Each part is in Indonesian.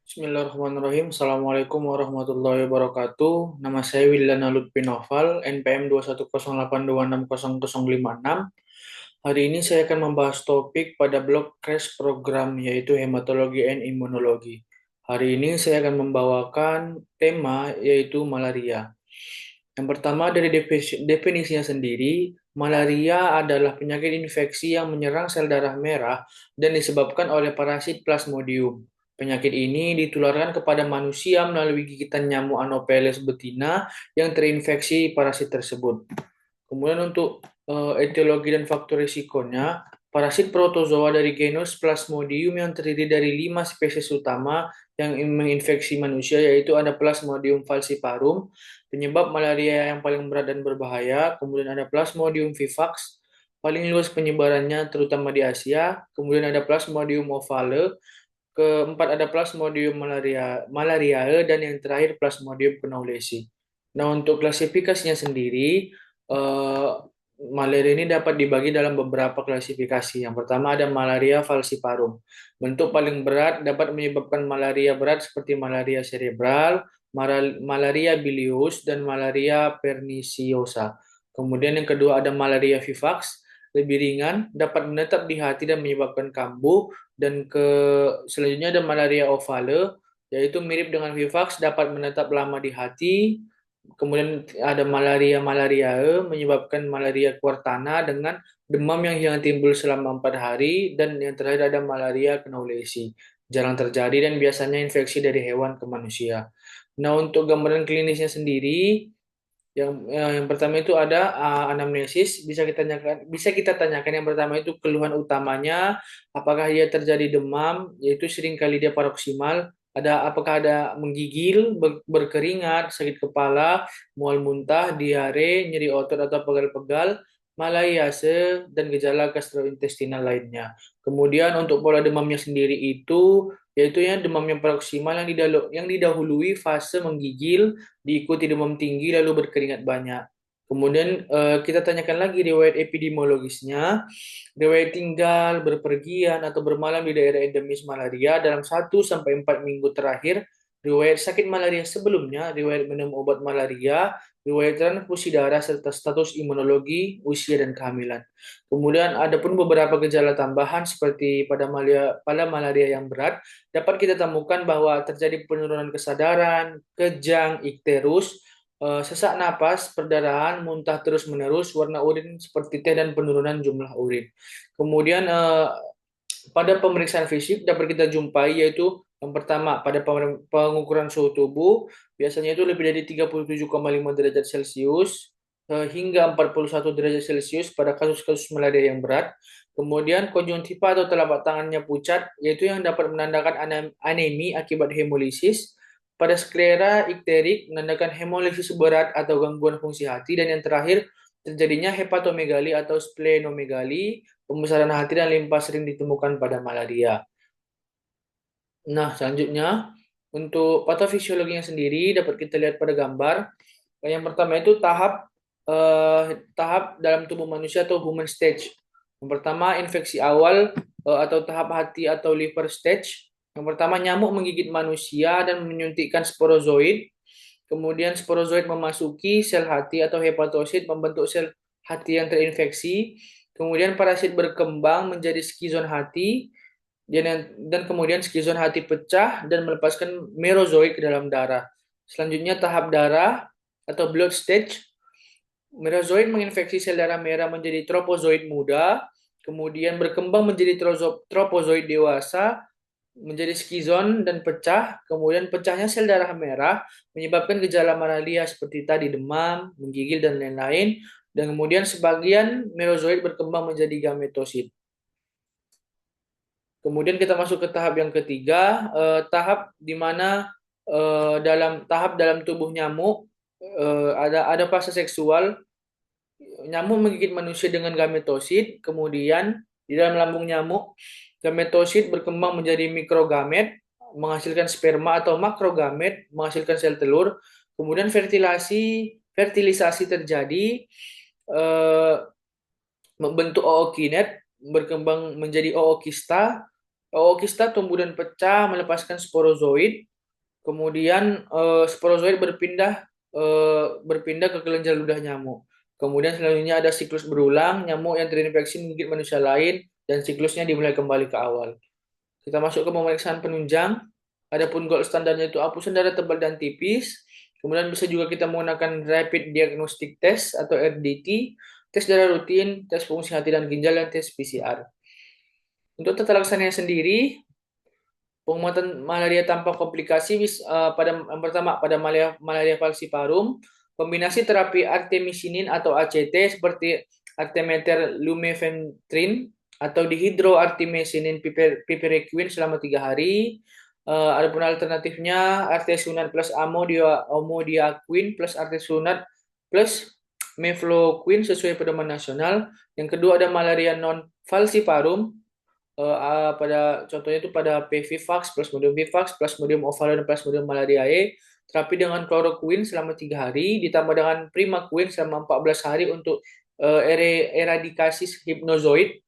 Bismillahirrahmanirrahim. Assalamualaikum warahmatullahi wabarakatuh. Nama saya Wildana Lutfi Noval, NPM 21082600056. Hari ini saya akan membahas topik pada blog Crash Program, yaitu Hematologi and Imunologi. Hari ini saya akan membawakan tema yaitu malaria. Yang pertama dari definisinya sendiri, malaria adalah penyakit infeksi yang menyerang sel darah merah dan disebabkan oleh parasit Plasmodium. Penyakit ini ditularkan kepada manusia melalui gigitan nyamuk Anopheles betina yang terinfeksi parasit tersebut. Kemudian untuk etiologi dan faktor risikonya, parasit protozoa dari genus Plasmodium yang terdiri dari 5 spesies utama yang menginfeksi manusia, yaitu ada Plasmodium falciparum, penyebab malaria yang paling berat dan berbahaya. Kemudian ada Plasmodium vivax, paling luas penyebarannya terutama di Asia. Kemudian ada Plasmodium ovale, keempat ada Plasmodium malariae, dan yang terakhir Plasmodium knowlesi. Nah, untuk klasifikasinya sendiri, malaria ini dapat dibagi dalam beberapa klasifikasi. Yang pertama ada malaria falciparum. Bentuk paling berat dapat menyebabkan malaria berat seperti malaria cerebral, malaria bilius, dan malaria perniciosa. Kemudian yang kedua ada malaria vivax, lebih ringan, dapat menetap di hati dan menyebabkan kambuh. Dan selanjutnya ada malaria ovale, yaitu mirip dengan vivax, dapat menetap lama di hati. Kemudian ada malaria malariae, menyebabkan malaria kuartana dengan demam yang timbul selama 4 hari. Dan yang terakhir ada malaria knowlesi. Jarang terjadi dan biasanya infeksi dari hewan ke manusia. Nah, untuk gambaran klinisnya sendiri, yang pertama itu ada anamnesis. Bisa kita tanyakan yang pertama itu keluhan utamanya, apakah dia terjadi demam, yaitu seringkali dia paroksimal, apakah ada menggigil, berkeringat, sakit kepala, mual muntah, diare, nyeri otot atau pegal-pegal, malaiase, dan gejala gastrointestinal lainnya. Kemudian untuk pola demamnya sendiri itu yaitu demam yang paroksimal yang didahului fase menggigil, diikuti demam tinggi lalu berkeringat banyak. Kemudian kita tanyakan lagi riwayat epidemiologisnya, riwayat tinggal, berpergian, atau bermalam di daerah endemis malaria dalam 1 sampai 4 minggu terakhir, riwayat sakit malaria sebelumnya, riwayat minum obat malaria, riwayat transfusi darah, serta status imunologi, usia, dan kehamilan. Kemudian ada pun beberapa gejala tambahan seperti pada malaria yang berat, dapat kita temukan bahwa terjadi penurunan kesadaran, kejang, ikterus, sesak napas, perdarahan, muntah terus-menerus, warna urin seperti teh, dan penurunan jumlah urin. Kemudian pada pemeriksaan fisik dapat kita jumpai yaitu yang pertama pada pengukuran suhu tubuh, biasanya itu lebih dari 37,5 derajat Celcius hingga 41 derajat Celcius pada kasus-kasus malaria yang berat. Kemudian konjungtiva atau telapak tangannya pucat, yaitu yang dapat menandakan anemi akibat hemolisis. Pada sklera ikterik menandakan hemolisis berat atau gangguan fungsi hati. Dan yang terakhir, terjadinya hepatomegali atau splenomegali, pembesaran hati dan limpa sering ditemukan pada malaria. Nah, selanjutnya untuk patofisiologinya sendiri dapat kita lihat pada gambar. Yang pertama itu tahap dalam tubuh manusia atau human stage. Yang pertama infeksi awal atau tahap hati atau liver stage. Yang pertama nyamuk menggigit manusia dan menyuntikkan sporozoid. Kemudian sporozoid memasuki sel hati atau hepatosit membentuk sel hati yang terinfeksi. Kemudian parasit berkembang menjadi skizon hati. Dan kemudian skizon hati pecah dan melepaskan merozoid ke dalam darah. Selanjutnya tahap darah atau blood stage. Merozoid menginfeksi sel darah merah menjadi tropozoid muda, kemudian berkembang menjadi tropozoid dewasa, menjadi skizon dan pecah. Kemudian pecahnya sel darah merah menyebabkan gejala malaria seperti tadi demam, menggigil, dan lain-lain. Dan kemudian sebagian merozoid berkembang menjadi gametosit. Kemudian kita masuk ke tahap yang ketiga, tahap di mana dalam tubuh nyamuk ada fase seksual. Nyamuk menggigit manusia dengan gametosit, kemudian di dalam lambung nyamuk, gametosit berkembang menjadi mikrogamet, menghasilkan sperma, atau makrogamet, menghasilkan sel telur. Kemudian fertilisasi terjadi, membentuk ookinet, berkembang menjadi ookista, Ookista tumbuh dan pecah melepaskan sporozoid. Kemudian sporozoid berpindah ke kelenjar ludah nyamuk. Kemudian selanjutnya ada siklus berulang, nyamuk yang terinfeksi menggigit manusia lain dan siklusnya dimulai kembali ke awal. Kita masuk ke pemeriksaan penunjang. Adapun gold standarnya itu hapusan darah tebal dan tipis. Kemudian bisa juga kita menggunakan Rapid Diagnostic Test atau RDT, tes darah rutin, tes fungsi hati dan ginjal, dan tes PCR. Untuk tata laksananya sendiri, pengobatan malaria tanpa komplikasi pada yang pertama pada malaria falciparum, kombinasi terapi artemisinin atau ACT seperti artemether lumefantrine atau dihidroartemisinin piperacin selama 3 hari. Adapun alternatifnya artesunat plus amodiaquin plus artesunat plus mefloquine sesuai pedoman nasional. Yang kedua ada malaria non falciparum, pada contohnya itu pada PVivax, Plasmodium vivax, Plasmodium ovale, dan Plasmodium malariae, terapi dengan chloroquine selama 3 hari, ditambah dengan primaquine selama 14 hari untuk eradikasi hipnozoid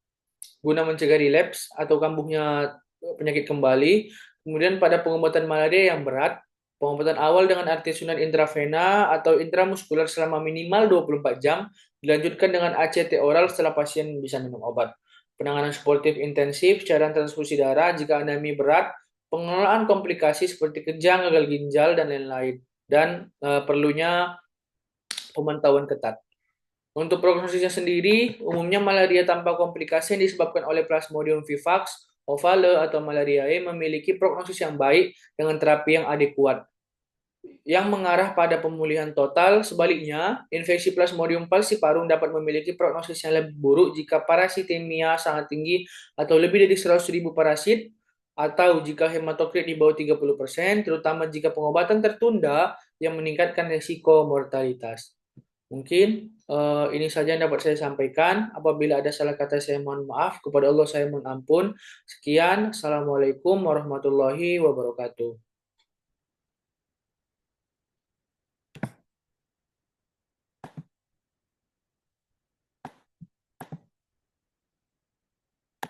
guna mencegah relapse atau kambuhnya penyakit kembali. Kemudian pada pengobatan malaria yang berat, pengobatan awal dengan artesunat intravena atau intramuskular selama minimal 24 jam, dilanjutkan dengan ACT oral setelah pasien bisa minum obat. Penanganan suportif intensif, cairan transfusi darah jika anemia berat, pengelolaan komplikasi seperti kejang, gagal ginjal, dan lain-lain. Dan perlunya pemantauan ketat. Untuk prognosisnya sendiri, umumnya malaria tanpa komplikasi yang disebabkan oleh Plasmodium vivax, ovale, atau malariae memiliki prognosis yang baik dengan terapi yang adekuat, yang mengarah pada pemulihan total. Sebaliknya, infeksi Plasmodium falciparum dapat memiliki prognosis yang lebih buruk jika parasitemia sangat tinggi atau lebih dari 100.000 parasit, atau jika hematokrit di bawah 30%, terutama jika pengobatan tertunda yang meningkatkan risiko mortalitas. Mungkin ini saja yang dapat saya sampaikan. Apabila ada salah kata, saya mohon maaf. Kepada Allah saya mohon ampun. Sekian. Assalamualaikum warahmatullahi wabarakatuh.